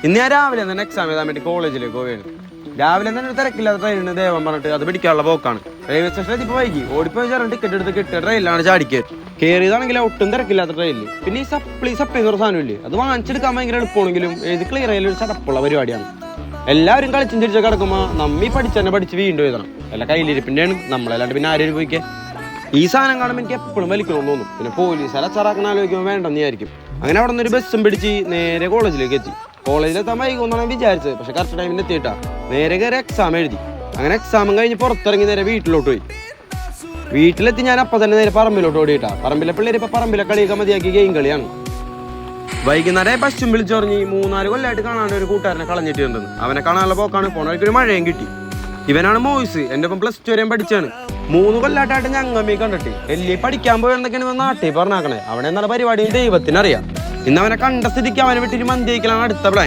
ഇന്ന് ഞാൻ രാവിലെ തന്നെ എക്സാം എഴുതാൻ വേണ്ടി കോളേജിലേക്ക് പോവുകയാണ്. രാവിലെ തന്നെ ഒരു തിരക്കില്ലാത്ത ട്രെയിനിന് ദേവൻ പറഞ്ഞിട്ട് അത് പിടിക്കാനുള്ള പോക്കാണ്. റെയിൽവേ സ്റ്റേഷനിൽ ഇപ്പോൾ വൈകി ഓടിപ്പോയി ചേർന്ന് ടിക്കറ്റ് എടുത്ത് കിട്ടിയ ട്രെയിനിലാണ് ചാടിക്കുക. കയറിയതാണെങ്കിൽ ഒട്ടും തിരക്കില്ലാത്ത ട്രെയിനിൽ. പിന്നെ ഈ സപ്ലി എന്ന് പറഞ്ഞ സാധനമില്ലേ, അത് വാങ്ങിച്ചെടുക്കാൻ ഭയങ്കര എളുപ്പമാണെങ്കിലും ഇത് ക്ലിയർ ചെയ്യൽ ഒരു ചടപ്പുള്ള പരിപാടിയാണ്. എല്ലാവരും കളിച്ചും തിരിച്ച് കിടക്കുമ്പോൾ നമ്മി പഠിച്ച് വീണ്ടും എഴുതണം. അല്ല കയ്യിലിരിപ്പിൻ്റെയാണ് നമ്മളല്ലാണ്ട് പിന്നെ ആരും പോയിക്കേ. ഈ സാധനം കാണുമ്പോൾ എനിക്ക് എപ്പോഴും വലിക്കണമെന്ന് തോന്നും. പിന്നെ പോലീസ് അലച്ചറാക്കണ ആലോചിക്കുമ്പോൾ വേണ്ടെന്ന് വിചാരിക്കും. അങ്ങനെ അവിടെ നിന്നൊരു ബസ്സും പിടിച്ച് നേരെ കോളേജിലേക്ക് എത്തി. കോളേജിലെത്താൻ വൈകുമെന്നാണ് വിചാരിച്ചത്. പക്ഷെ കറക്റ്റ് ടൈമിൽ എത്തിയിട്ടാ നേരെ കയറി എക്സാം എഴുതി. അങ്ങനെ എക്സാമും കഴിഞ്ഞ് പുറത്തിറങ്ങി നേരെ വീട്ടിലോട്ട് പോയി. വീട്ടിലെത്തി ഞാൻ അപ്പം തന്നെ നേരെ പറമ്പിലോട്ട് ഓടിയിട്ടാ. പറമ്പിലെ പിള്ളേർ ഇപ്പം പറമ്പിലെ കളിയൊക്കെ മതിയാക്കി ഗെയിം കളിയാണ്. വൈകുന്നേരം ബസ്സും വിളിച്ചുറങ്ങി 3-4 കൊല്ലമായിട്ട് കാണാണ്ട് ഒരു കൂട്ടുകാരനെ കളഞ്ഞിട്ടുണ്ടെന്ന്. അവനെ കാണാനുള്ള പോക്കാണ്. പോണ വഴിക്കൊരു മഴയും കിട്ടി. ഇവനാണ് മോയിസ്. എൻ്റെ ഒപ്പം +2 വരെയും പഠിച്ചാണ്. 3 കൊല്ലമായിട്ടായിട്ട് ഞങ്ങമ്മി കണ്ടിട്ട് എല്ലി പഠിക്കാൻ പോയെന്നൊക്കെയാണ് നാട്ടിൽ പറഞ്ഞാക്കണേ. അവിടെ എന്നുള്ള പരിപാടി ദൈവത്തിനറിയാം. ഇന്ന് അവനെ കണ്ട സ്ഥിതിക്ക് അവനെ വിട്ടിട്ട് മന്തി കഴിക്കലാണ് അടുത്ത പ്ലാൻ.